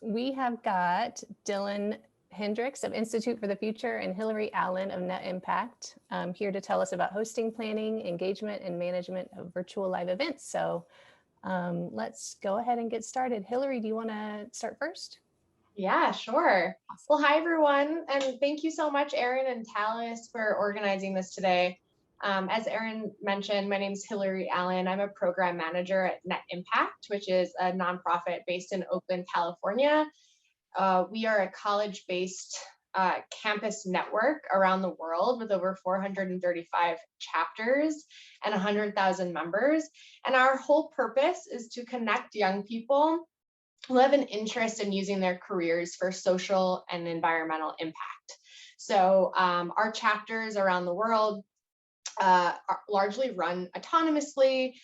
We have got Dylan Hendricks of Institute for the Future and Hilary Allen of Net Impact here to tell us about hosting, planning, engagement, and management of virtual live events. So let's go ahead and get started. Hilary, do you want to start first? Yeah, sure. Well, hi, everyone. And thank you so much, Erin and Talis, for organizing this today. As Erin mentioned, my name is Hilary Allen. I'm a program manager at Net Impact, which is a nonprofit based in Oakland, California. We are a college-based campus network around the world with over 435 chapters and 100,000 members. And our whole purpose is to connect young people who have an interest in using their careers for social and environmental impact. So our chapters around the world are largely run autonomously.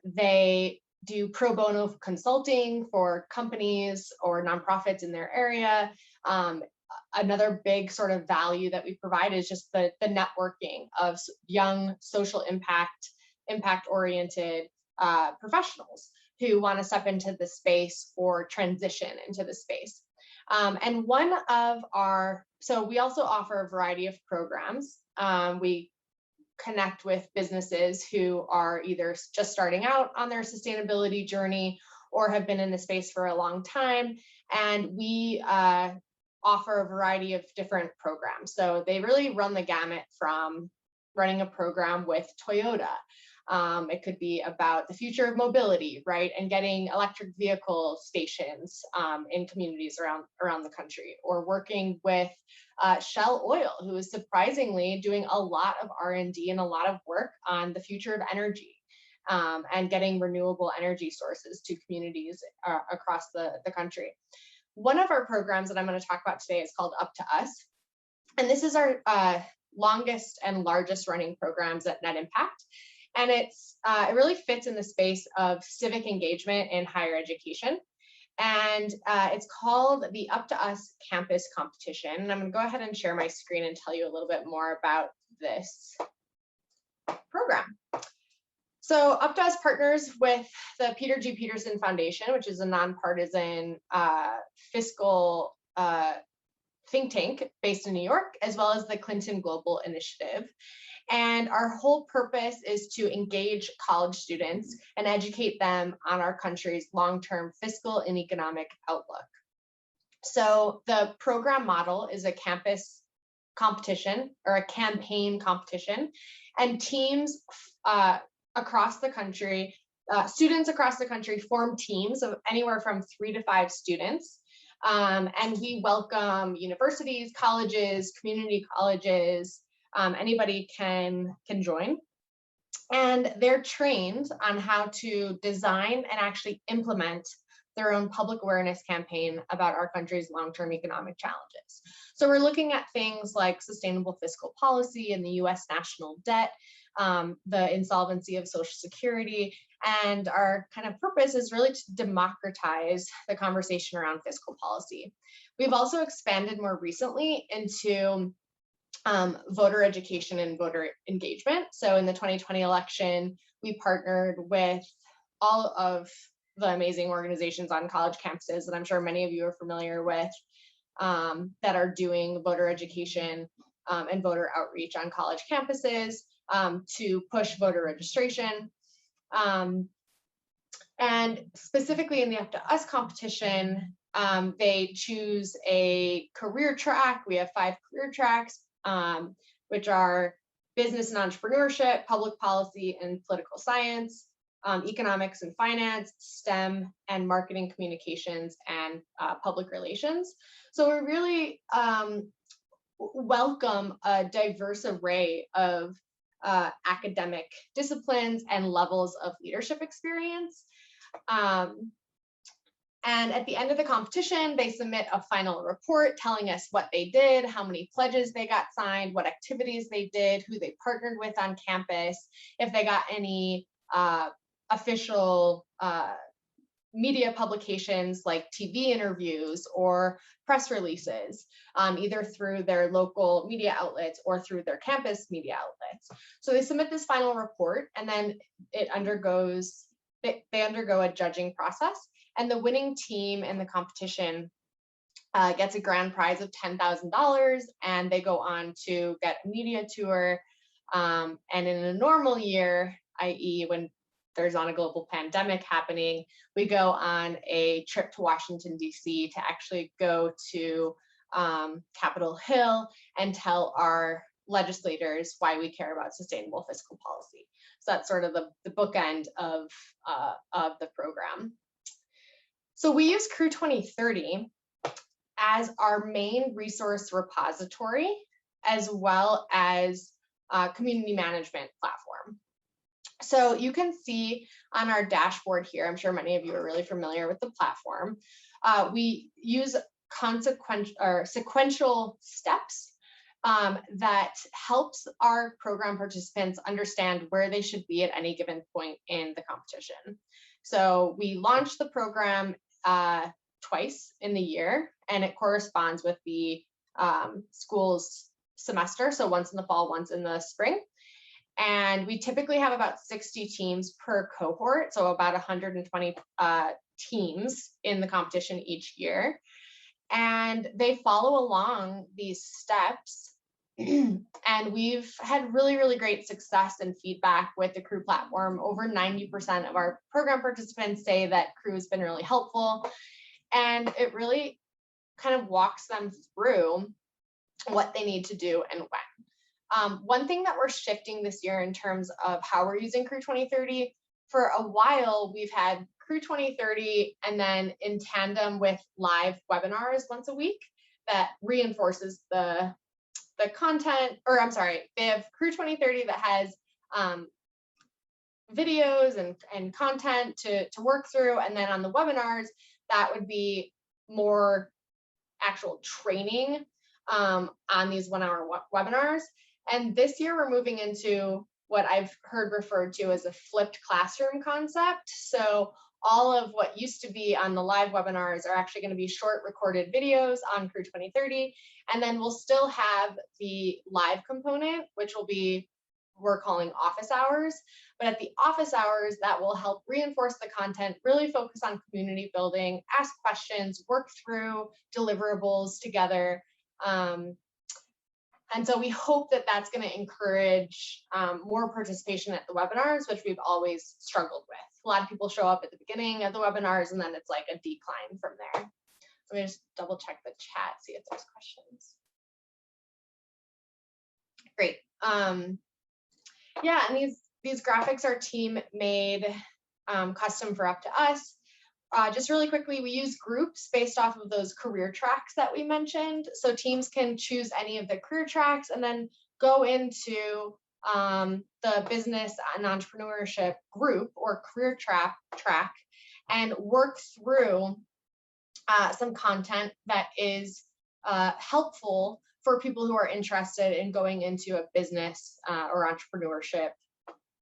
They do pro bono consulting for companies or nonprofits in their area. Another big sort of value that we provide is just the networking of young social impact-oriented professionals who want to step into the space or transition into the space. And one of our, so we also offer a variety of programs. We connect with businesses who are either just starting out on their sustainability journey or have been in the space for a long time. And we offer a variety of different programs. So they really run the gamut from running a program with Toyota. It could be about the future of mobility, right? And getting electric vehicle stations in communities around the country, or working with Shell Oil, who is surprisingly doing a lot of R&D and a lot of work on the future of energy and getting renewable energy sources to communities across the country. One of our programs that I'm going to talk about today is called Updas. And this is our longest and largest running programs at Net Impact. And it really fits in the space of civic engagement in higher education. And it's called the Updas Campus Competition. And I'm going to go ahead and share my screen and tell you a little bit more about this program. So Updas partners with the Peter G. Peterson Foundation, which is a nonpartisan fiscal think tank based in New York, as well as the Clinton Global Initiative. And our whole purpose is to engage college students and educate them on our country's long-term fiscal and economic outlook. So the program model is a campus competition or a campaign competition, and teams across the country, students across the country form teams of anywhere from 3 to 5 students. And we welcome universities, colleges, community colleges. Anybody can join, and they're trained on how to design and actually implement their own public awareness campaign about our country's long-term economic challenges. So we're looking at things like sustainable fiscal policy and the US national debt, the insolvency of Social Security, and our kind of purpose is really to democratize the conversation around fiscal policy. We've also expanded more recently into voter education and voter engagement. So in the 2020 election, we partnered with all of the amazing organizations on college campuses that I'm sure many of you are familiar with that are doing voter education and voter outreach on college campuses to push voter registration. And specifically in the Updas competition, they choose a career track. We have 5 career tracks, which are business and entrepreneurship, public policy and political science, economics and finance, STEM, and marketing, communications, and public relations. So we really welcome a diverse array of academic disciplines and levels of leadership experience. And at the end of the competition, they submit a final report telling us what they did, how many pledges they got signed, what activities they did, who they partnered with on campus, if they got any official media publications like TV interviews or press releases, either through their local media outlets or through their campus media outlets. So they submit this final report, and then it undergoes, they undergo a judging process. And the winning team in the competition gets a grand prize of $10,000, and they go on to get a media tour. And in a normal year, i.e. when there's not a global pandemic happening, we go on a trip to Washington, D.C. to actually go to Capitol Hill and tell our legislators why we care about sustainable fiscal policy. So that's sort of the bookend of the program. So we use Crew 2030 as our main resource repository, as well as community management platform. So you can see on our dashboard here, I'm sure many of you are really familiar with the platform. We use sequential steps that helps our program participants understand where they should be at any given point in the competition. So we launch the program twice in the year, and it corresponds with the school's semester. So once in the fall, once in the spring. And we typically have about 60 teams per cohort, so about 120 teams in the competition each year. And they follow along these steps. And we've had really, really great success and feedback with the Crew platform. Over 90% of our program participants say that Crew has been really helpful. And it really kind of walks them through what they need to do and when. One thing that we're shifting this year in terms of how we're using Crew 2030, for a while, we've had Crew 2030 and then in tandem with live webinars once a week that reinforces the content, or I'm sorry, they have Crew 2030 that has videos and content to work through. And then on the webinars, that would be more actual training on these 1 hour webinars. And this year we're moving into what I've heard referred to as a flipped classroom concept. So all of what used to be on the live webinars are actually going to be short recorded videos on Crew 2030. And then we'll still have the live component, which will be, we're calling office hours. But at the office hours, that will help reinforce the content, really focus on community building, ask questions, work through deliverables together. And so we hope that that's going to encourage more participation at the webinars, which we've always struggled with. A lot of people show up at the beginning of the webinars, and then it's like a decline from there. Let me just double check the chat, see if there's questions. Great. Yeah, and these graphics are team made, custom for Updas. Just really quickly, we use groups based off of those career tracks that we mentioned. So teams can choose any of the career tracks and then go into the business and entrepreneurship group or career track and work through some content that is helpful for people who are interested in going into a business or entrepreneurship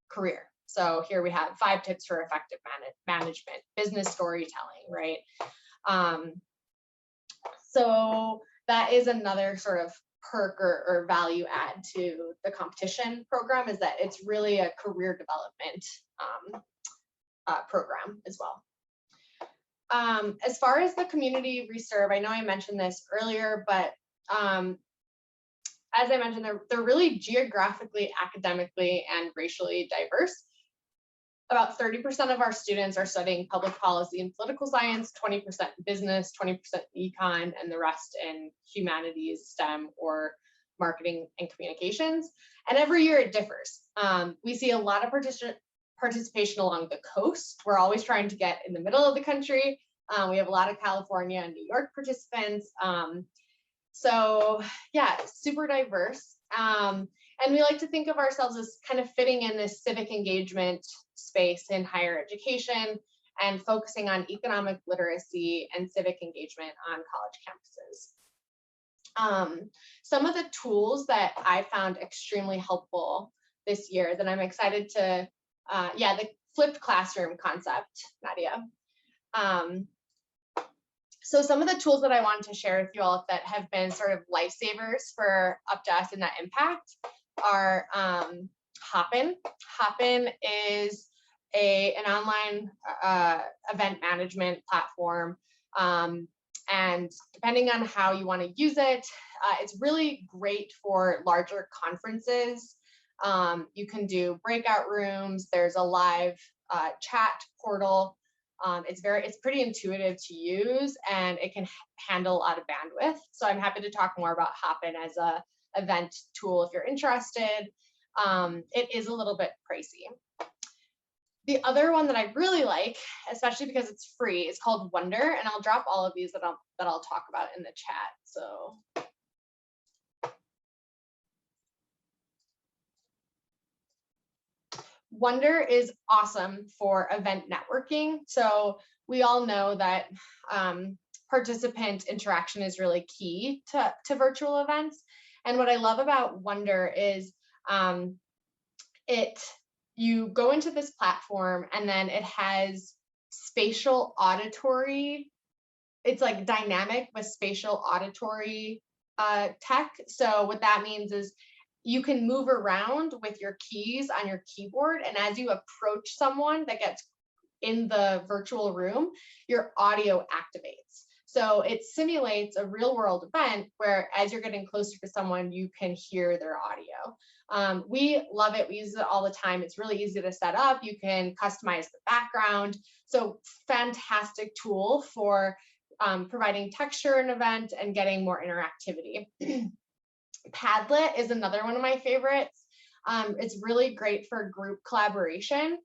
career. So here we have 5 tips for effective management, business storytelling, right? So that is another sort of perk or value add to the competition program, is that it's really a career development program as well. As far as the community we serve, I know I mentioned this earlier, but as I mentioned, they're really geographically, academically, and racially diverse. About 30% of our students are studying public policy and political science, 20% business, 20% econ, and the rest in humanities, STEM, or marketing and communications. And every year it differs. We see a lot of participation along the coast. We're always trying to get in the middle of the country. We have a lot of California and New York participants. So yeah, super diverse. And we like to think of ourselves as kind of fitting in this civic engagement space in higher education and focusing on economic literacy and civic engagement on college campuses. Some of the tools that I found extremely helpful this year that I'm excited to, the flipped classroom concept, Nadia. So some of the tools that I wanted to share with you all that have been sort of lifesavers for Updas and Net Impact are Hopin. Hopin is an online event management platform. And depending on how you want to use it, it's really great for larger conferences. You can do breakout rooms. There's a live chat portal. It's pretty intuitive to use, and it can handle a lot of bandwidth. So I'm happy to talk more about Hopin as a event tool if you're interested. It is a little bit pricey. The other one that I really like, especially because it's free, is called Wonder, and I'll drop all of these that I'll talk about in the chat. So Wonder is awesome for event networking. So we all know that participant interaction is really key to virtual events. And what I love about Wonder is you go into this platform, and then it has spatial auditory, it's like dynamic with spatial auditory tech. So what that means is you can move around with your keys on your keyboard, and as you approach someone that gets in the virtual room, your audio activates. So it simulates a real world event where as you're getting closer to someone, you can hear their audio. We love it. We use it all the time. It's really easy to set up. You can customize the background. So fantastic tool for providing texture in an event and getting more interactivity. Padlet is another one of my favorites. It's really great for group collaboration.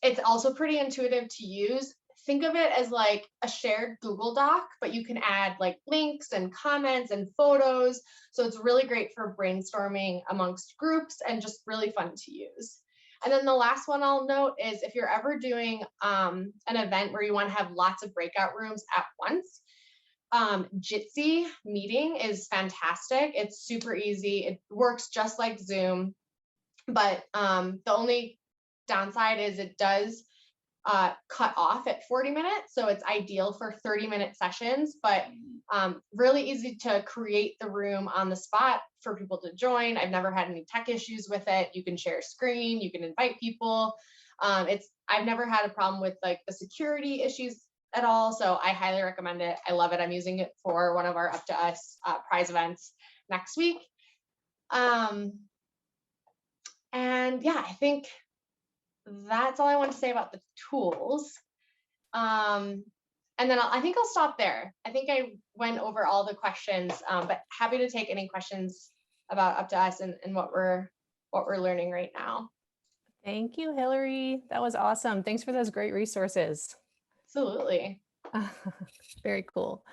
It's also pretty intuitive to use. Think of it as like a shared Google Doc, but you can add like links and comments and photos. So it's really great for brainstorming amongst groups and just really fun to use. And then the last one I'll note is if you're ever doing an event where you want to have lots of breakout rooms at once, Jitsi meeting is fantastic. It's super easy. It works just like Zoom, but the only downside is it does cut off at 40 minutes. So it's ideal for 30-minute sessions, but really easy to create the room on the spot for people to join. I've never had any tech issues with it. You can share screen, you can invite people. I've never had a problem with like the security issues at all. So I highly recommend it. I love it. I'm using it for one of our Updas prize events next week. And yeah, I think that's all I want to say about the tools. And then I think I'll stop there. I think I went over all the questions, but happy to take any questions about Updas and what we're learning right now. Thank you, Hilary. That was awesome. Thanks for those great resources. Absolutely. Very cool.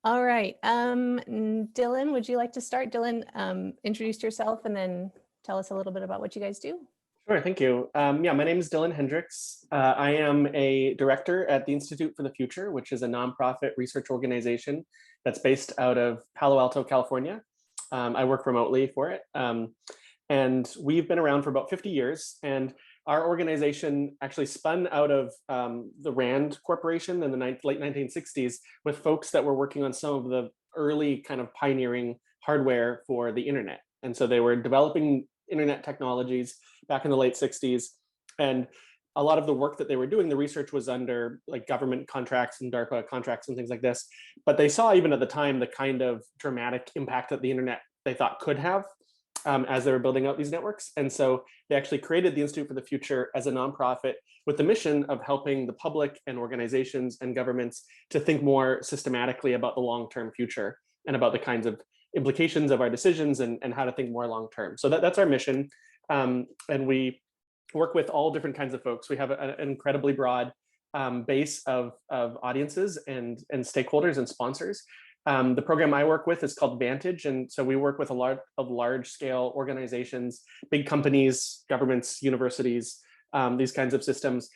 All right. Dylan, would you like to start? Dylan, introduce yourself and then tell us a little bit about what you guys do. Sure, thank you. Yeah, my name is Dylan Hendricks. I am a director at the Institute for the Future, which is a nonprofit research organization that's based out of Palo Alto, California. I work remotely for it. And we've been around for about 50 years. And our organization actually spun out of the RAND Corporation in the late 1960s with folks that were working on some of the early kind of pioneering hardware for the internet. And so they were developing internet technologies back in the late 60s. And a lot of the work that they were doing, the research was under like government contracts and DARPA contracts and things like this. But they saw even at the time the kind of dramatic impact that the internet they thought could have as they were building out these networks. And so they actually created the Institute for the Future as a nonprofit with the mission of helping the public and organizations and governments to think more systematically about the long-term future and about the kinds of implications of our decisions and how to think more long-term. So that's our mission. And we work with all different kinds of folks. We have an incredibly broad base of audiences and stakeholders and sponsors. The program I work with is called Vantage. And so we work with a lot of large scale organizations, big companies, governments, universities, these kinds of systems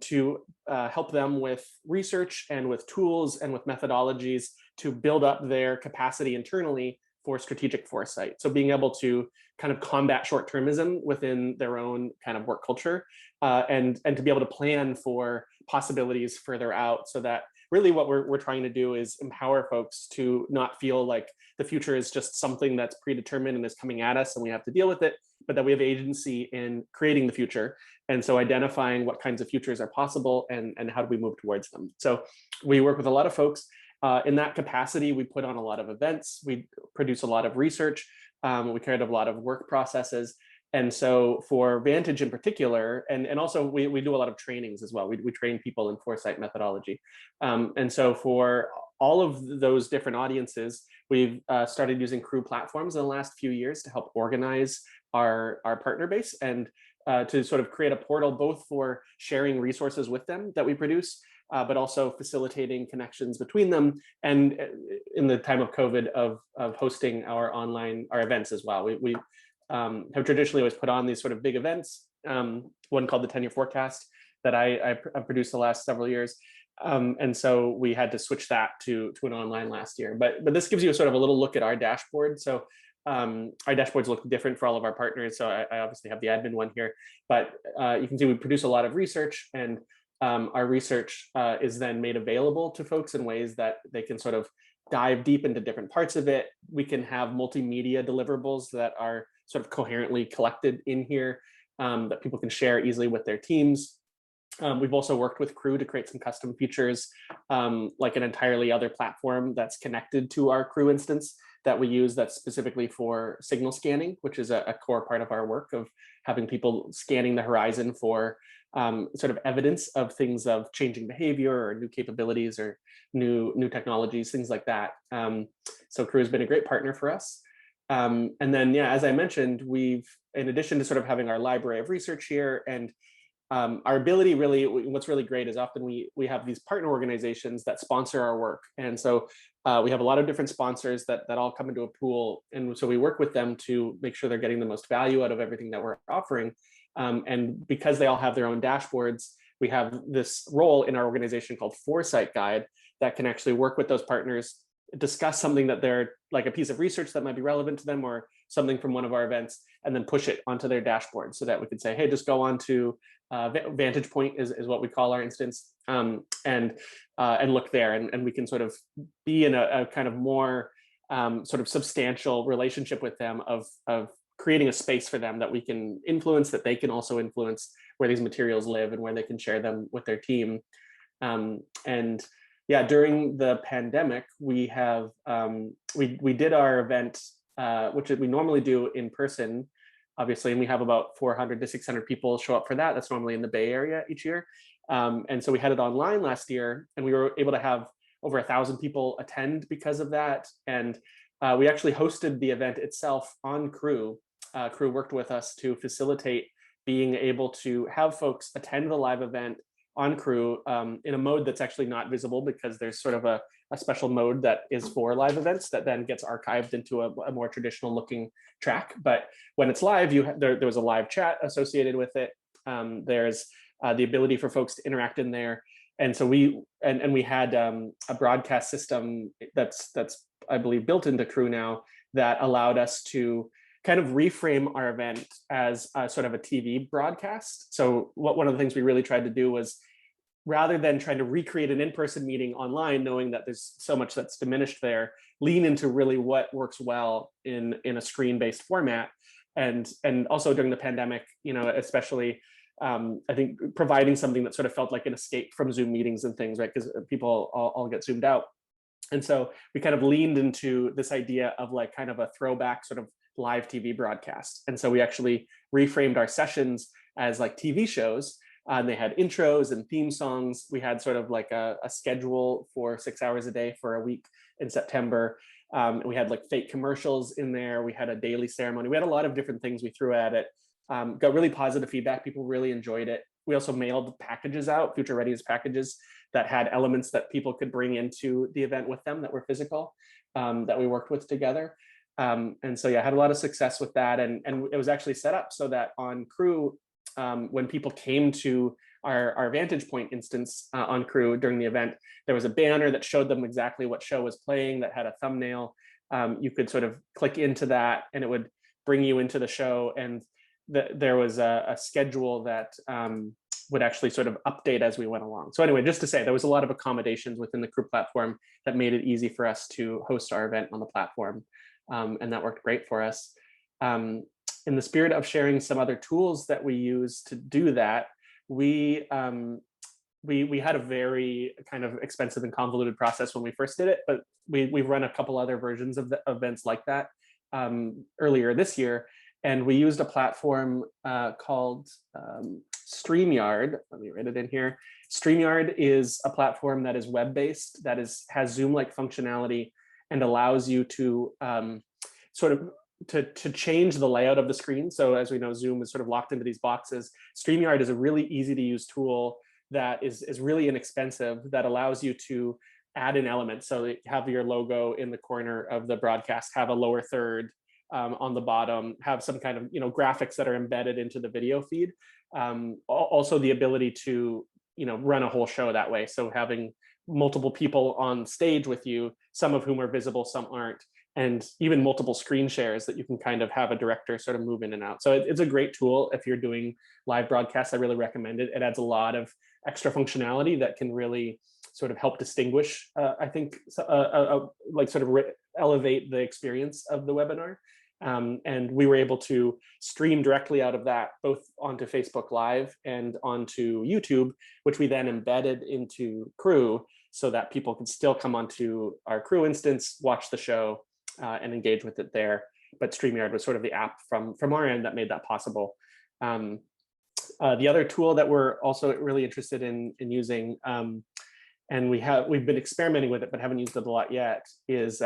to help them with research and with tools and with methodologies to build up their capacity internally for strategic foresight. So being able to kind of combat short-termism within their own kind of work culture and to be able to plan for possibilities further out so that really what we're trying to do is empower folks to not feel like the future is just something that's predetermined and is coming at us and we have to deal with it, but that we have agency in creating the future. And so identifying what kinds of futures are possible and how do we move towards them. So we work with a lot of folks. In that capacity, we put on a lot of events, we produce a lot of research, we carried a lot of work processes. And so for Vantage in particular, and also we do a lot of trainings as well. We train people in foresight methodology. And so for all of those different audiences, we've started using Crew platforms in the last few years to help organize our partner base and to sort of create a portal both for sharing resources with them that we produce, but also facilitating connections between them, and in the time of COVID of hosting our events as well. We have traditionally always put on these sort of big events, one called the 10-Year Forecast that I produced the last several years. And so we had to switch that to an online last year. But this gives you a sort of a little look at our dashboard. So our dashboards look different for all of our partners. So I obviously have the admin one here, but you can see we produce a lot of research, and our research is then made available to folks in ways that they can sort of dive deep into different parts of it. We can have multimedia deliverables that are sort of coherently collected in here that people can share easily with their teams. We've also worked with Crew to create some custom features, like an entirely other platform that's connected to our Crew instance that we use that's specifically for signal scanning, which is a core part of our work of having people scanning the horizon for sort of evidence of things of changing behavior or new capabilities or new technologies, things like that. So Crew has been a great partner for us. And then, yeah, as I mentioned, we've, in addition to sort of having our library of research here and our ability, really, what's really great is often we have these partner organizations that sponsor our work. And so we have a lot of different sponsors that all come into a pool. And so we work with them to make sure they're getting the most value out of everything that we're offering. And because they all have their own dashboards, we have this role in our organization called Foresight Guide that can actually work with those partners, discuss something that they're like a piece of research that might be relevant to them or something from one of our events, and then push it onto their dashboard so that we can say, hey, just go on to Vantage Point is what we call our instance, and look there, and we can sort of be in a kind of more sort of substantial relationship with them of creating a space for them that we can influence, that they can also influence where these materials live and where they can share them with their team. And yeah, during the pandemic, we have we did our event, which we normally do in person, obviously, and we have about 400 to 600 people show up for that. That's normally in the Bay Area each year. And so we had it online last year, and we were able to have over 1,000 people attend because of that. And we actually hosted the event itself on Crew. Crew worked with us to facilitate being able to have folks attend the live event on Crew in a mode that's actually not visible, because there's sort of a special mode that is for live events that then gets archived into a more traditional looking track. But when it's live, there was a live chat associated with it. There's the ability for folks to interact in there. And so we had a broadcast system that's I believe built into Crew now that allowed us to kind of reframe our event as a sort of a TV broadcast. So one of the things we really tried to do was, rather than trying to recreate an in-person meeting online, knowing that there's so much that's diminished there, lean into really what works well in a screen-based format. And also during the pandemic, especially I think providing something that sort of felt like an escape from Zoom meetings and things, right? Because people all get zoomed out. And so we kind of leaned into this idea of like kind of a throwback sort of live TV broadcast. And so we actually reframed our sessions as like TV shows. And they had intros and theme songs. We had sort of like a schedule for 6 hours a day for a week in September. We had like fake commercials in there. We had a daily ceremony. We had a lot of different things we threw at it. Got really positive feedback. People really enjoyed it. We also mailed packages out, future readiness packages that had elements that people could bring into the event with them that were physical, that we worked with together. And so, yeah, I had a lot of success with that. And it was actually set up so that on Crew, when people came to our Vantage Point instance on Crew during the event, there was a banner that showed them exactly what show was playing, that had a thumbnail. You could sort of click into that and it would bring you into the show. And there was a schedule that would actually sort of update as we went along. So anyway, just to say, there was a lot of accommodations within the crew platform that made it easy for us to host our event on the platform. And that worked great for us. In the spirit of sharing some other tools that we use to do that, we had a very kind of expensive and convoluted process when we first did it, but we've run a couple other versions of the events like that earlier this year. And we used a platform called Streamyard. Let me write it in here. Streamyard is a platform that is web-based, that has Zoom-like functionality and allows you to sort of to change the layout of the screen. So as we know, Zoom is sort of locked into these boxes. Streamyard is a really easy to use tool that is really inexpensive, that allows you to add in elements. So you have your logo in the corner of the broadcast, have a lower third on the bottom, have some kind of graphics that are embedded into the video feed. Also the ability to run a whole show that way. So having multiple people on stage with you, some of whom are visible, some aren't, and even multiple screen shares that you can kind of have a director sort of move in and out. So it's a great tool if you're doing live broadcasts. I really recommend it. It adds a lot of extra functionality that can really sort of help distinguish, I think, like sort of elevate the experience of the webinar. And we were able to stream directly out of that, both onto Facebook Live and onto YouTube, which we then embedded into Crew so that people could still come onto our Crew instance, watch the show, and engage with it there. But StreamYard was sort of the app from our end that made that possible. The other tool that we're also really interested in using, and we've been experimenting with it but haven't used it a lot yet, is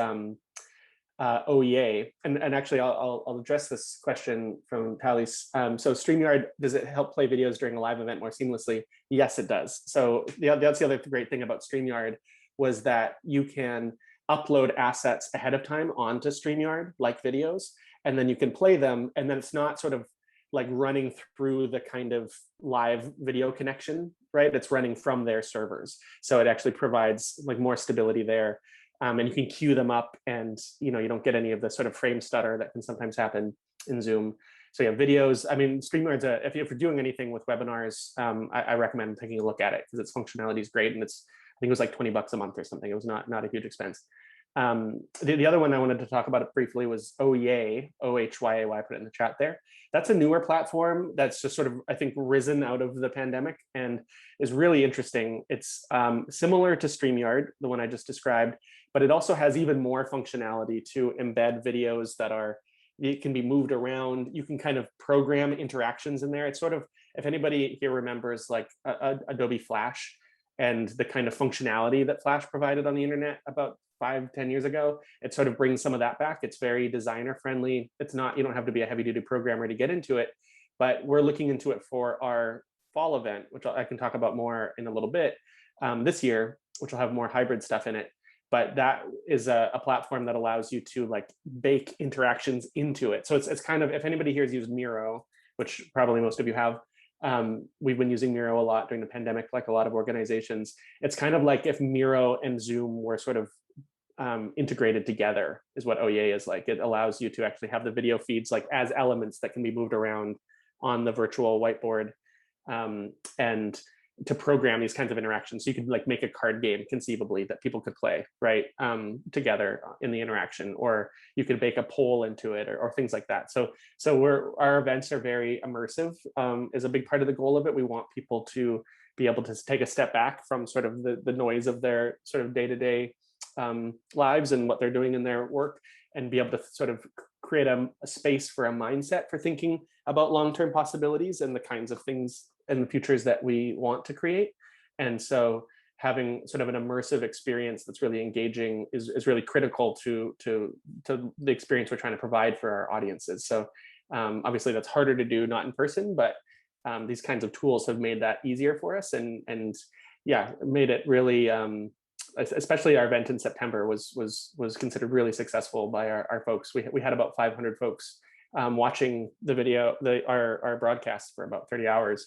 OEA. And actually, I'll address this question from Tally's. So StreamYard, does it help play videos during a live event more seamlessly? Yes, it does. So that's the other great thing about StreamYard, was that you can upload assets ahead of time onto StreamYard, like videos, and then you can play them, and then it's not sort of like running through the kind of live video connection, right? It's running from their servers. So it actually provides like more stability there. And you can queue them up, and you don't get any of the sort of frame stutter that can sometimes happen in Zoom. So yeah, videos, I mean, StreamYard's if you're doing anything with webinars, I recommend taking a look at it because its functionality is great, and I think it was like $20 a month or something. It was not a huge expense. The other one I wanted to talk about briefly was OEA, OHYAY, put it in the chat there. That's a newer platform that's just sort of, I think, risen out of the pandemic and is really interesting. It's similar to StreamYard, the one I just described, but it also has even more functionality to embed videos it can be moved around. You can kind of program interactions in there. It's sort of, if anybody here remembers like Adobe Flash and the kind of functionality that Flash provided on the internet about 5-10 years ago, it sort of brings some of that back. It's very designer friendly. It's not, you don't have to be a heavy duty programmer to get into it, but we're looking into it for our fall event, which I can talk about more in a little bit this year, which will have more hybrid stuff in it. But that is a platform that allows you to like bake interactions into it. So it's kind of, if anybody here has used Miro, which probably most of you have, we've been using Miro a lot during the pandemic, like a lot of organizations. It's kind of like if Miro and Zoom were sort of integrated together, is what OEA is like. It allows you to actually have the video feeds like as elements that can be moved around on the virtual whiteboard, and to program these kinds of interactions. So you could like make a card game conceivably that people could play, right, together in the interaction, or you could bake a poll into it, or things like that. So our events are very immersive, is a big part of the goal of it. We want people to be able to take a step back from sort of the noise of their sort of day-to-day lives and what they're doing in their work, and be able to sort of create a space for a mindset for thinking about long-term possibilities and the kinds of things and the futures that we want to create. And so having sort of an immersive experience that's really engaging is really critical to the experience we're trying to provide for our audiences. So obviously that's harder to do not in person, but these kinds of tools have made that easier for us, and yeah, made it really, especially our event in September was considered really successful by our folks. We had about 500 folks watching the video, our broadcast for about 30 hours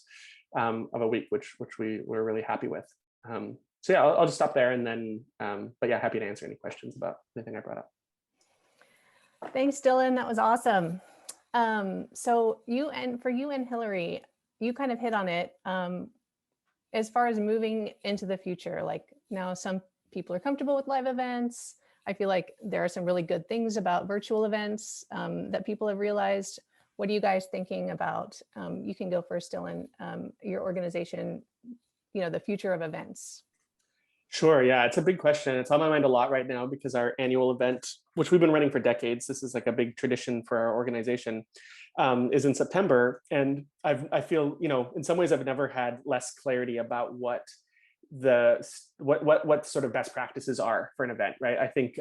of a week, which we were really happy with. So yeah, I'll just stop there, and then, but yeah, happy to answer any questions about anything I brought up. Thanks, Dylan. That was awesome. So for you and Hilary, you kind of hit on it. as far as moving into the future, like now some people are comfortable with live events. I feel like there are some really good things about virtual events that people have realized. What are you guys thinking about? You can go first, Dylan, your organization, the future of events. Sure. Yeah, it's a big question. It's on my mind a lot right now because our annual event, which we've been running for decades, this is like a big tradition for our organization, is in September. And I feel, in some ways I've never had less clarity about what sort of best practices are for an event, right? I think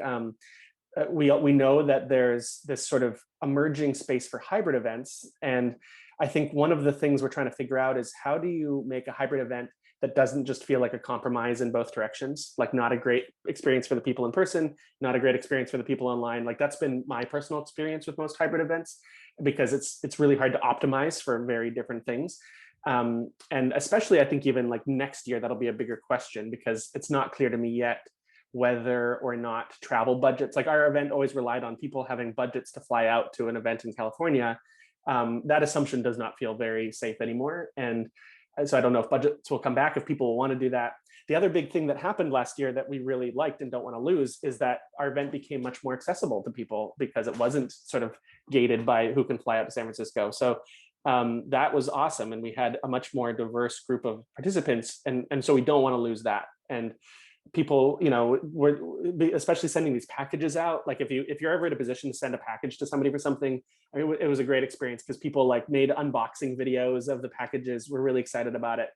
we know that there's this sort of emerging space for hybrid events. And I think one of the things we're trying to figure out is how do you make a hybrid event that doesn't just feel like a compromise in both directions, like not a great experience for the people in person, not a great experience for the people online. Like that's been my personal experience with most hybrid events, because it's really hard to optimize for very different things. And especially I think even like next year, that'll be a bigger question because it's not clear to me yet whether or not travel budgets, like our event always relied on people having budgets to fly out to an event in California. That assumption does not feel very safe anymore. And so I don't know if budgets will come back, if people will want to do that. The other big thing that happened last year that we really liked and don't want to lose is that our event became much more accessible to people because it wasn't sort of gated by who can fly out to San Francisco. So that was awesome. And we had a much more diverse group of participants. And so we don't want to lose that. And people, we're especially sending these packages out. Like if you're ever in a position to send a package to somebody for something, it was a great experience because people like made unboxing videos of the packages. We're really excited about it.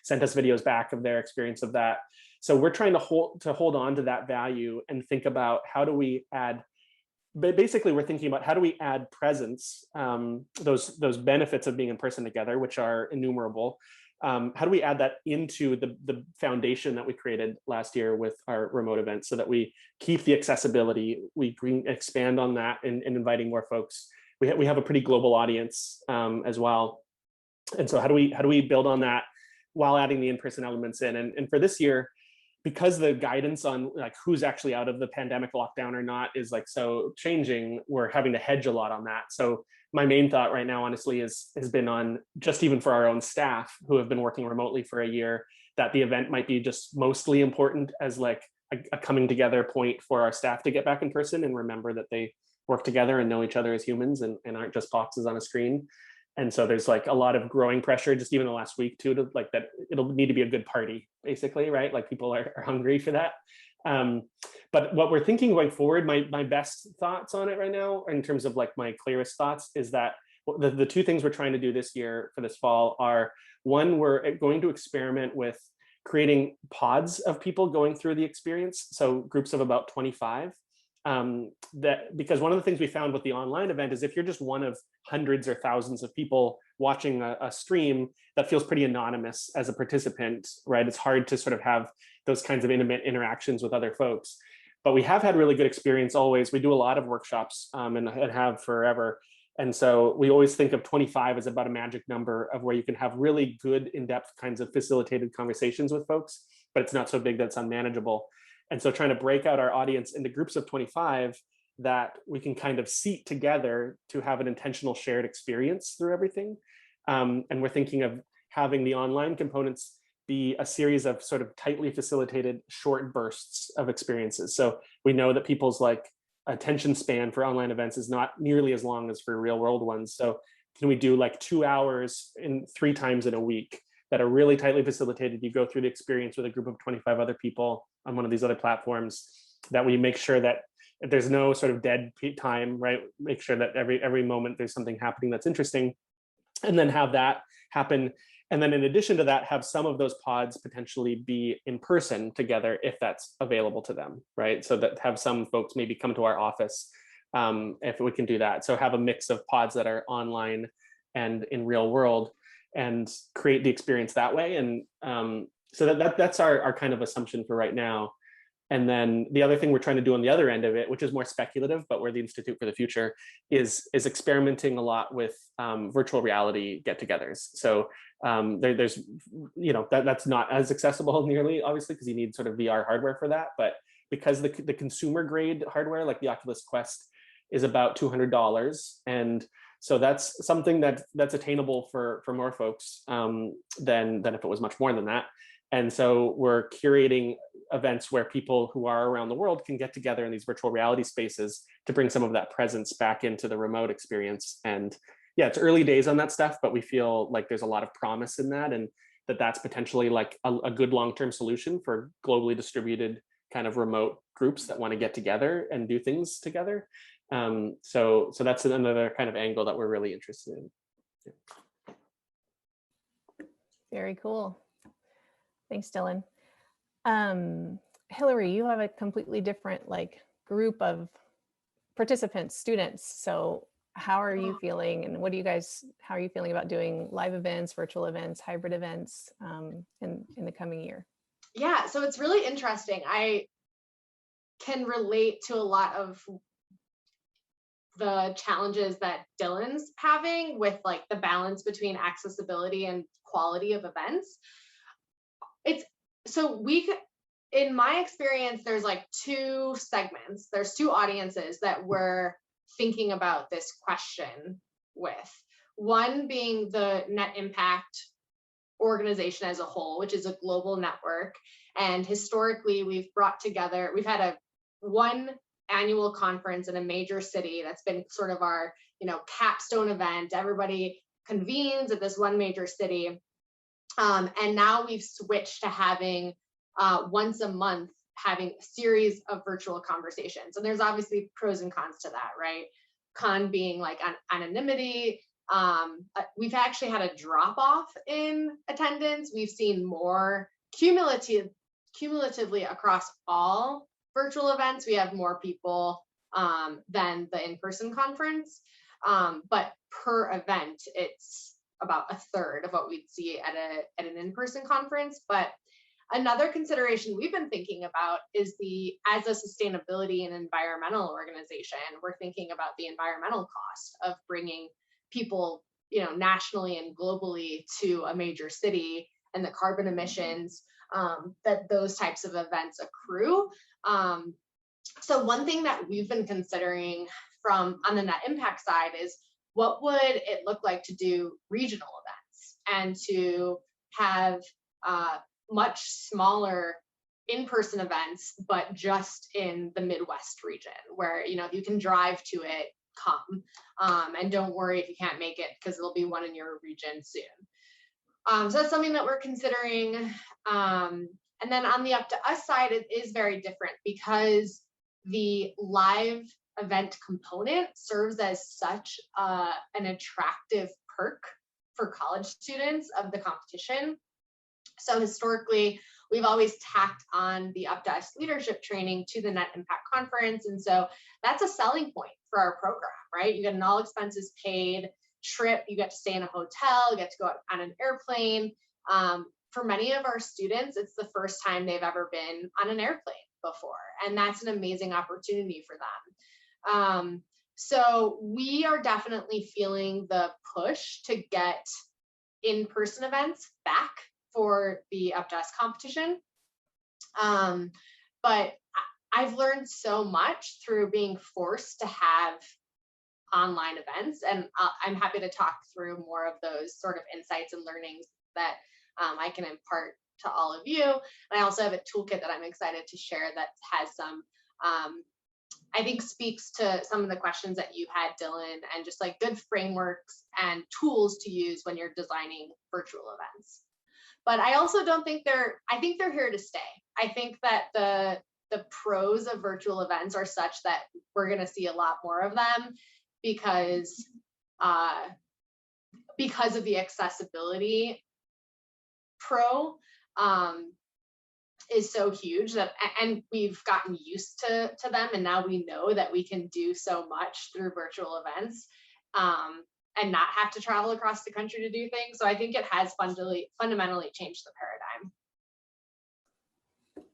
Sent us videos back of their experience of that. So we're trying to hold on to that value and think about how do we add. But basically, we're thinking about how do we add presence, those benefits of being in person together, which are innumerable. How do we add that into the foundation that we created last year with our remote events so that we keep the accessibility, we expand on that and inviting more folks. We have a pretty global audience as well. And so how do we build on that while adding the in-person elements in? And for this year, because the guidance on like who's actually out of the pandemic lockdown or not is like so changing, we're having to hedge a lot on that. So my main thought right now, honestly, has been on just even for our own staff who have been working remotely for a year, that the event might be just mostly important as like a coming together point for our staff to get back in person and remember that they work together and know each other as humans and aren't just boxes on a screen. And so there's like a lot of growing pressure, just even the last week too, to like that it'll need to be a good party, basically, right? Like people are hungry for that. But what we're thinking going forward, my best thoughts on it right now, in terms of like my clearest thoughts, is that the two things we're trying to do this year for this fall are, one, we're going to experiment with creating pods of people going through the experience. So groups of about 25. Because one of the things we found with the online event is if you're just one of hundreds or thousands of people watching a stream, that feels pretty anonymous as a participant, right? It's hard to sort of have those kinds of intimate interactions with other folks. But we have had really good experience always. We do a lot of workshops and have forever. And so we always think of 25 as about a magic number of where you can have really good in-depth kinds of facilitated conversations with folks, but it's not so big that it's unmanageable. And so trying to break out our audience into groups of 25 that we can kind of seat together to have an intentional shared experience through everything. And we're thinking of having the online components be a series of sort of tightly facilitated short bursts of experiences. So we know that people's like attention span for online events is not nearly as long as for real world ones. So can we do like 2 hours in 3 times in a week that are really tightly facilitated? You go through the experience with a group of 25 other people on one of these other platforms, that we make sure that there's no sort of dead time, right? Make sure that every moment there's something happening that's interesting, and then have that happen. And then in addition to that, have some of those pods potentially be in person together if that's available to them, right? So that have some folks maybe come to our office if we can do that. So have a mix of pods that are online and in real world and create the experience that way. And so that's our kind of assumption for right now. And then the other thing we're trying to do on the other end of it, which is more speculative, but we're the Institute for the Future, is experimenting a lot with virtual reality get-togethers. So there's, that's not as accessible nearly, obviously, because you need sort of VR hardware for that. But because the consumer grade hardware, like the Oculus Quest, is about $200, and So that's something that's attainable for more folks than if it was much more than that. And so we're curating events where people who are around the world can get together in these virtual reality spaces to bring some of that presence back into the remote experience. And yeah, it's early days on that stuff, but we feel like there's a lot of promise in that, and that's potentially like a good long-term solution for globally distributed kind of remote groups that want to get together and do things together. So that's another kind of angle that we're really interested in. Yeah. Very cool. Thanks, Dylan. Hilary, you have a completely different like group of participants, students. So how are you feeling, and how are you feeling about doing live events, virtual events, hybrid events in the coming year? Yeah, so it's really interesting. I can relate to a lot of the challenges that Dylan's having with like the balance between accessibility and quality of events. In my experience, there's like two segments. There's two audiences that we're thinking about this question with. One being the Net Impact organization as a whole, which is a global network. And historically, we've had one annual conference in a major city that's been sort of our, capstone event. Everybody convenes at this one major city. And now we've switched to having once a month, having a series of virtual conversations. And there's obviously pros and cons to that, right? Con being like anonymity. We've actually had a drop off in attendance. We've seen more cumulatively across all virtual events. We have more people than the in-person conference. But per event, it's about a third of what we'd see at an in-person conference. But another consideration we've been thinking about is as a sustainability and environmental organization, we're thinking about the environmental cost of bringing people, nationally and globally to a major city, and the carbon emissions that those types of events accrue. So one thing that we've been considering on the net impact side is, what would it look like to do regional events and to have much smaller in-person events, but just in the Midwest region, where you can drive to it, come, and don't worry if you can't make it, because there'll be one in your region soon. So that's something that we're considering. And then on the Updas side, it is very different, because the live event component serves as such an attractive perk for college students of the competition. So historically, we've always tacked on the Updas leadership training to the Net Impact Conference. And so that's a selling point for our program, right? You get an all expenses paid trip, you get to stay in a hotel, you get to go on an airplane. For many of our students, it's the first time they've ever been on an airplane before. And that's an amazing opportunity for them. So we are definitely feeling the push to get in-person events back for the Updas competition. But I've learned so much through being forced to have online events, and I'm happy to talk through more of those sort of insights and learnings that I can impart to all of you. And I also have a toolkit that I'm excited to share that has some, I think speaks to some of the questions that you had, Dylan, and just like good frameworks and tools to use when you're designing virtual events. But I also don't think I think they're here to stay. I think that the pros of virtual events are such that we're going to see a lot more of them, because of the accessibility pro is so huge, that, and we've gotten used to them, and now we know that we can do so much through virtual events and not have to travel across the country to do things. So I think it has fundamentally changed the paradigm.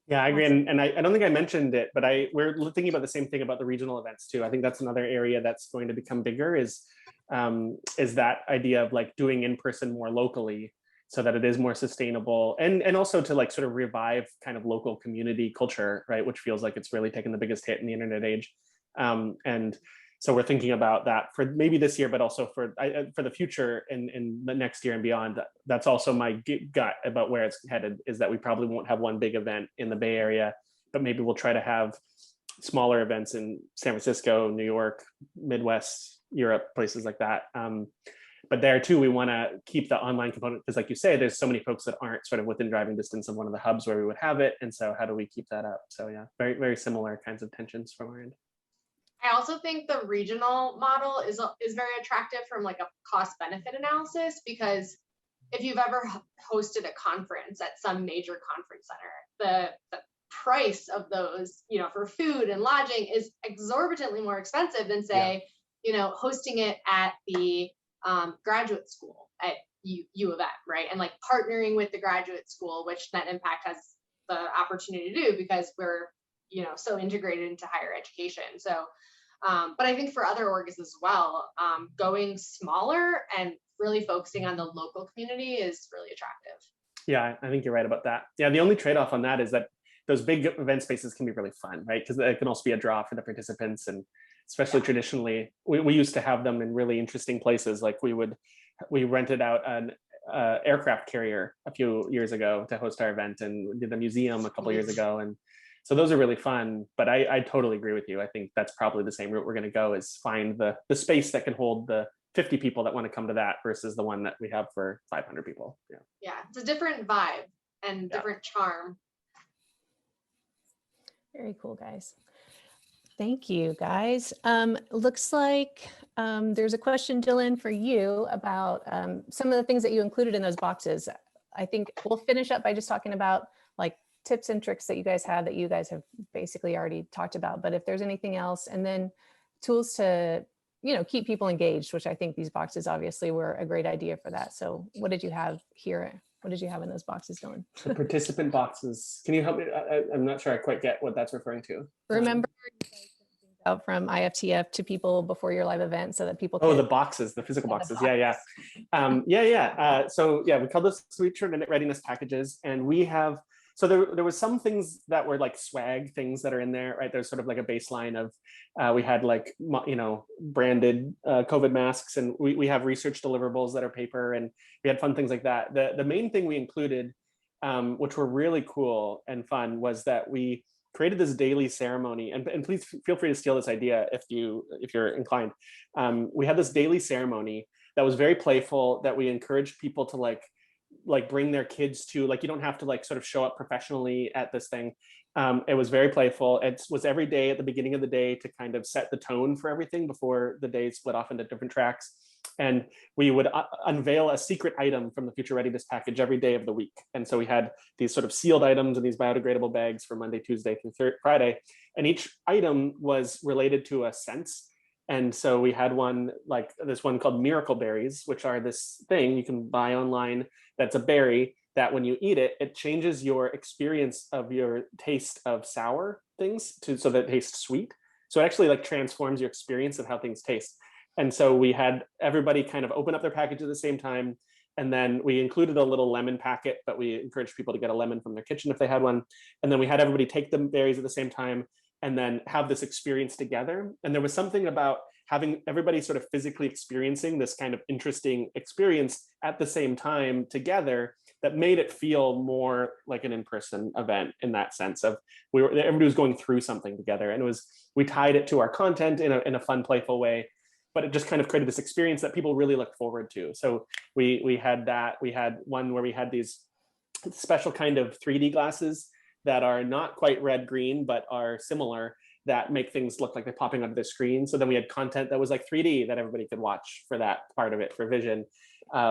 Yeah, I agree. And I don't think I mentioned it, but we're thinking about the same thing about the regional events too. I think that's another area that's going to become bigger, is that idea of like doing in person more locally, so that it is more sustainable, and also to like sort of revive kind of local community culture, right? Which feels like it's really taken the biggest hit in the internet age. And So we're thinking about that for maybe this year, but also for the future in the next year and beyond. That's also my gut about where it's headed, is that we probably won't have one big event in the Bay Area, but maybe we'll try to have smaller events in San Francisco, New York, Midwest, Europe, places like that. But there too, we want to keep the online component, because like you say, there's so many folks that aren't sort of within driving distance of one of the hubs where we would have it. And so how do we keep that up? So yeah, very, very similar kinds of tensions from our end. I also think the regional model is very attractive from like a cost benefit analysis, because if you've ever hosted a conference at some major conference center, the price of those, for food and lodging is exorbitantly more expensive than say, hosting it at the graduate school at U of M, right? And like partnering with the graduate school, which Net Impact has the opportunity to do because we're, so integrated into higher education. So, but I think for other orgs as well, going smaller and really focusing on the local community is really attractive. Yeah, I think you're right about that. Yeah, the only trade-off on that is that those big event spaces can be really fun, right? Because it can also be a draw for the participants, and especially traditionally, we used to have them in really interesting places. Like we rented out an aircraft carrier a few years ago to host our event, and we did the museum a couple years ago, and so those are really fun. But I totally agree with you. I think that's probably the same route we're going to go, is find the space that can hold the 50 people that want to come to that versus the one that we have for 500 people. Yeah, it's a different vibe and different charm. Very cool, guys. Thank you, guys. Looks like there's a question, Dylan, for you about some of the things that you included in those boxes. I think we'll finish up by just talking about like tips and tricks that you guys have have basically already talked about. But if there's anything else, and then tools to keep people engaged, which I think these boxes obviously were a great idea for that. So what did you have here? What did you have in those boxes, Dylan? The participant boxes. Can you help me? I'm not sure I quite get what that's referring to. Remember out from IFTF to people before your live event so that people can... Oh, the boxes, the physical boxes. Yeah. So we call those future readiness packages, and we have, so there was some things that were like swag things that are in there, right? There's sort of like a baseline of, we had like, branded COVID masks, and we have research deliverables that are paper, and we had fun things like that. The main thing we included, which were really cool and fun, was that we created this daily ceremony, and please feel free to steal this idea if you're inclined. We had this daily ceremony that was very playful, that we encouraged people to like bring their kids to, like, you don't have to like sort of show up professionally at this thing. It was very playful. It was every day at the beginning of the day to kind of set the tone for everything before the day split off into different tracks. And we would unveil a secret item from the Future Readiness package every day of the week. And so we had these sort of sealed items in these biodegradable bags for Monday, Tuesday through Friday. And each item was related to a sense. And so we had one, like this one called Miracle Berries, which are this thing you can buy online that's a berry that when you eat it, it changes your experience of your taste of sour things so that it tastes sweet. So it actually like transforms your experience of how things taste. And so we had everybody kind of open up their package at the same time. And then we included a little lemon packet, but we encouraged people to get a lemon from their kitchen if they had one. And then we had everybody take the berries at the same time and then have this experience together. And there was something about having everybody sort of physically experiencing this kind of interesting experience at the same time together that made it feel more like an in-person event, in that sense of everybody was going through something together. And we tied it to our content in a fun, playful way, but it just kind of created this experience that people really look forward to. So we had that. We had one where we had these special kind of 3D glasses that are not quite red-green, but are similar, that make things look like they're popping onto the screen. So then we had content that was like 3D that everybody could watch for that part of it, for vision.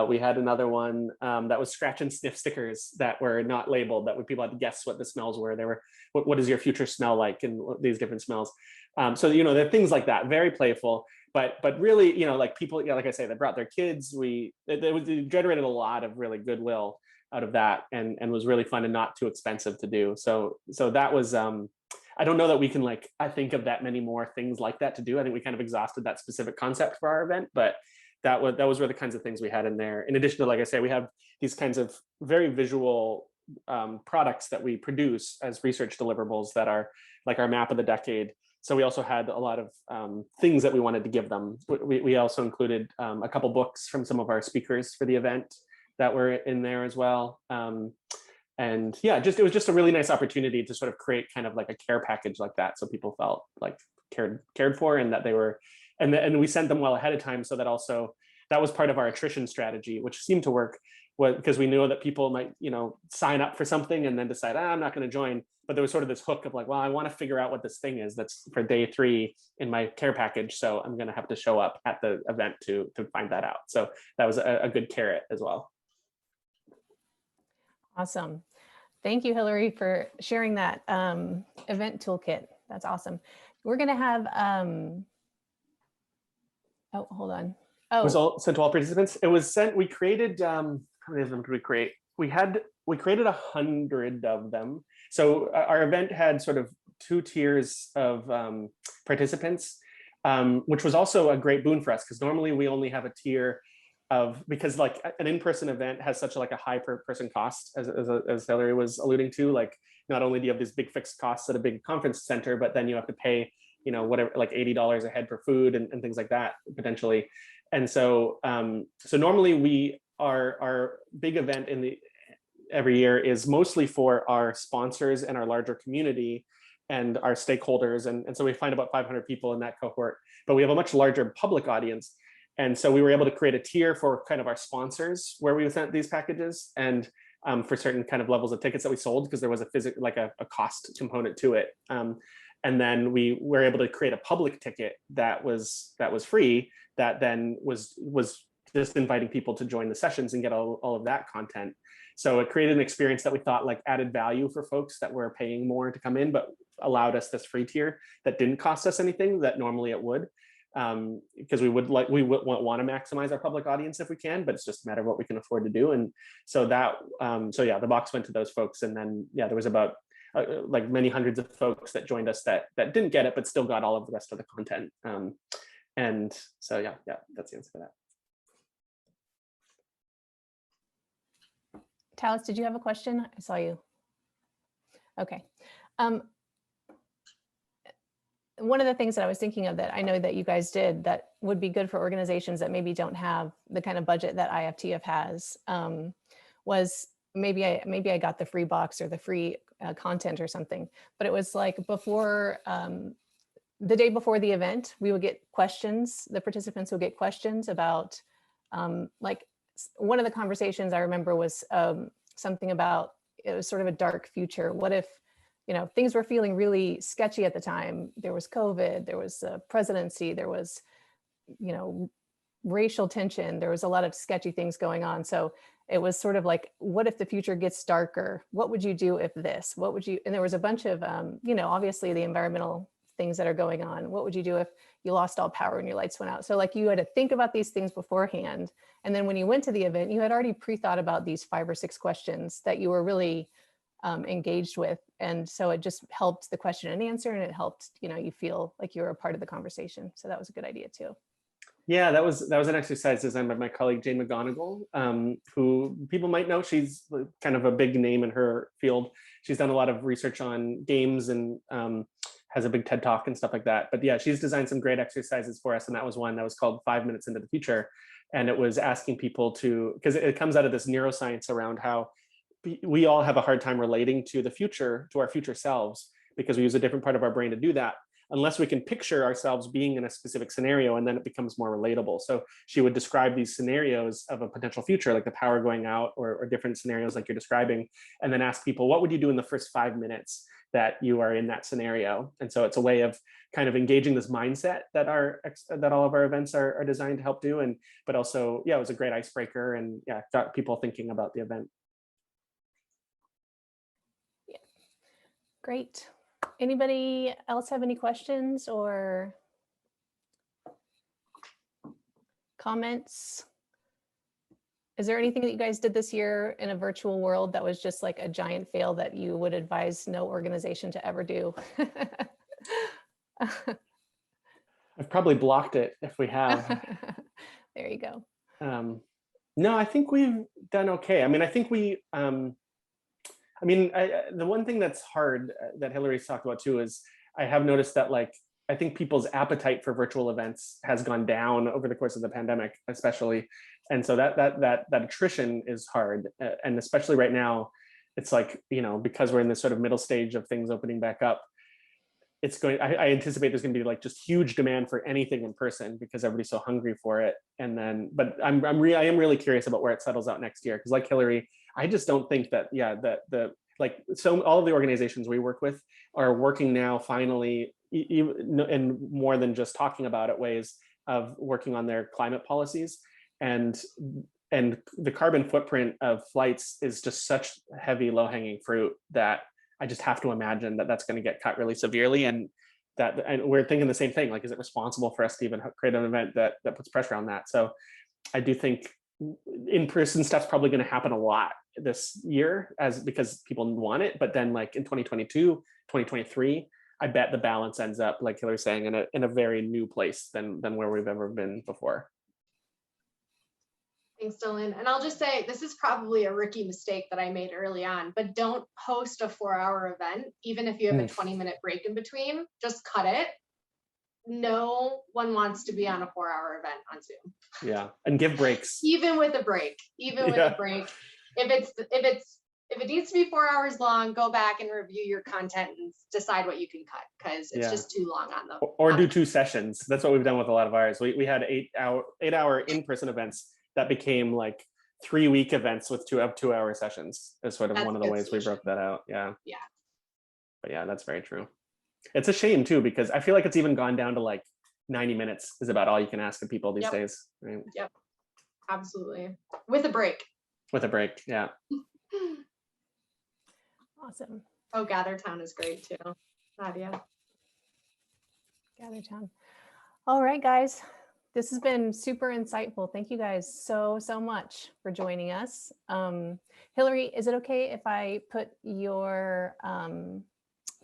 We had another one that was scratch and sniff stickers that were not labeled, that people had to guess what the smells were. They were, what does your future smell like, and these different smells. So, there are things like that, very playful, but really, like people, like I say, they brought their kids. It generated a lot of really goodwill out of that, and was really fun and not too expensive to do. So that was, I don't know that we can I think of that many more things like that to do. I think we kind of exhausted that specific concept for our event, but that were the kinds of things we had in there. In addition to, like I say, we have these kinds of very visual products that we produce as research deliverables that are like our map of the decade, So we also had a lot of things that we wanted to give them. We also included a couple books from some of our speakers for the event that were in there as well. And yeah, it was just a really nice opportunity to sort of create kind of like a care package like that, so people felt like cared for, and that they were, and we sent them well ahead of time, so that also that was part of our attrition strategy, which seemed to work, because we knew that people might, sign up for something and then decide, I'm not going to join. But there was sort of this hook of like, well, I want to figure out what this thing is that's for day 3 in my care package, so I'm going to have to show up at the event to find that out. So that was a good carrot as well. Awesome. Thank you, Hilary, for sharing that event toolkit. That's awesome. We're going to have, oh, hold on. Oh, It was all sent to all participants. It was sent, we created, how many of them did we create? We created 100 of them. So our event had sort of 2 tiers of participants, which was also a great boon for us, because normally we only have a tier of, because like an in-person event has such a high per person cost, as Hilary was alluding to. Like, not only do you have these big fixed costs at a big conference center, but then you have to pay, whatever, like $80 a head for food and things like that potentially. And so so normally our big event every year is mostly for our sponsors and our larger community and our stakeholders, and so we find about 500 people in that cohort, but we have a much larger public audience. And so we were able to create a tier for kind of our sponsors where we sent these packages, and for certain kind of levels of tickets that we sold, because there was a cost component to it. And then we were able to create a public ticket that was free, that then was just inviting people to join the sessions and get all of that content. So it created an experience that we thought added value for folks that were paying more to come in, but allowed us this free tier that didn't cost us anything that normally it would. Because we would want to maximize our public audience if we can, but it's just a matter of what we can afford to do. And so that, the box went to those folks, and then there was about many hundreds of folks that joined us that didn't get it, but still got all of the rest of the content. And so that's the answer for that. Talis, did you have a question? I saw you. Okay. One of the things that I was thinking of that I know that you guys did that would be good for organizations that maybe don't have the kind of budget that IFTF has, was maybe I got the free box or the free content or something, but it was like before, the day before the event, we would get questions, the participants would get questions about, one of the conversations I remember was something about, it was sort of a dark future. What if, things were feeling really sketchy at the time. There was COVID, there was a presidency, there was, racial tension. There was a lot of sketchy things going on. So it was sort of like, what if the future gets darker? What would you do if this? What would you, and there was a bunch of, obviously the environmental things that are going on. What would you do if you lost all power and your lights went out? So you had to think about these things beforehand. And then when you went to the event, you had already pre-thought about these 5 or 6 questions that you were really engaged with. And so it just helped the question and answer, and it helped, you feel like you were a part of the conversation. So that was a good idea too. Yeah, that was an exercise designed by my colleague Jane McGonigal, who people might know. She's kind of a big name in her field. She's done a lot of research on games and has a big TED Talk and stuff like that. But yeah, she's designed some great exercises for us, and that was one that was called 5 Minutes into the Future. And it was asking people to, because it comes out of this neuroscience around how we all have a hard time relating to the future, to our future selves, because we use a different part of our brain to do that, unless we can picture ourselves being in a specific scenario, and then it becomes more relatable. So she would describe these scenarios of a potential future, like the power going out, or different scenarios like you're describing, and then ask people, what would you do in the first 5 minutes that you are in that scenario? And so it's a way of kind of engaging this mindset that all of our events are designed to help do. But also, it was a great icebreaker, and got people thinking about the event. Great. Anybody else have any questions or comments? Is there anything that you guys did this year in a virtual world that was just like a giant fail that you would advise no organization to ever do? I've probably blocked it if we have. There you go. No, I think we've done okay. I mean, I think we, the one thing that's hard that Hilary's talked about too is I have noticed that I think people's appetite for virtual events has gone down over the course of the pandemic, especially. And so that attrition is hard. And especially right now, it's like, you know, because we're in this sort of middle stage of things opening back up, it's going, I anticipate there's going to be like just huge demand for anything in person because everybody's so hungry for it. And then, but I am really curious about where it settles out next year. Because like Hilary, I just don't think that, so all of the organizations we work with are working now finally in more than just talking about it ways of working on their climate policies. And the carbon footprint of flights is just such heavy low-hanging fruit that I just have to imagine that that's going to get cut really severely. And we're thinking the same thing, like, is it responsible for us to even create an event that puts pressure on that? So I do think in-person stuff's probably going to happen a lot this year because people want it. But then like in 2022, 2023, I bet the balance ends up, like Hilary's saying, in a very new place than where we've ever been before. Thanks, Dylan. And I'll just say, this is probably a rookie mistake that I made early on, but don't host a 4-hour event, even if you have a 20-minute break in between, just cut it. No one wants to be on a 4-hour event on Zoom. Yeah, and give breaks. Even with a break, if it needs to be 4 hours long, go back and review your content and decide what you can cut, because it's just too long on them. Or do 2 sessions. That's what we've done with a lot of ours. We had 8-hour in-person events that became like 3-week events with 2-hour sessions. Is sort of one of the ways we broke that out. Yeah. Yeah. But yeah, that's very true. It's a shame too, because I feel like it's even gone down to like 90 minutes is about all you can ask of people these days. Right? Yep. Absolutely. With a break. With a break. Yeah. Awesome. Oh, GatherTown is great too. Nadia. GatherTown. All right, guys. This has been super insightful. Thank you guys so much for joining us. Hilary, is it okay if I put your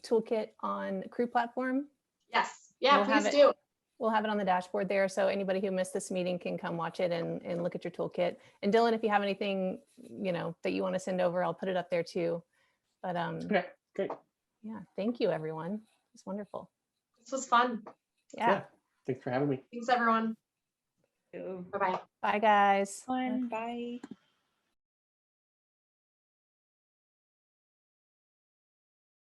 toolkit on Crew platform? Yes. Yeah, please do. We'll have it on the dashboard there, so anybody who missed this meeting can come watch it and look at your toolkit. And Dylan, if you have anything, you know, that you want to send over, I'll put it up there too. But okay, great. Yeah, thank you, everyone. It's wonderful. This was fun. Yeah. Thanks for having me. Thanks, everyone. Bye-bye. Bye, guys. Bye.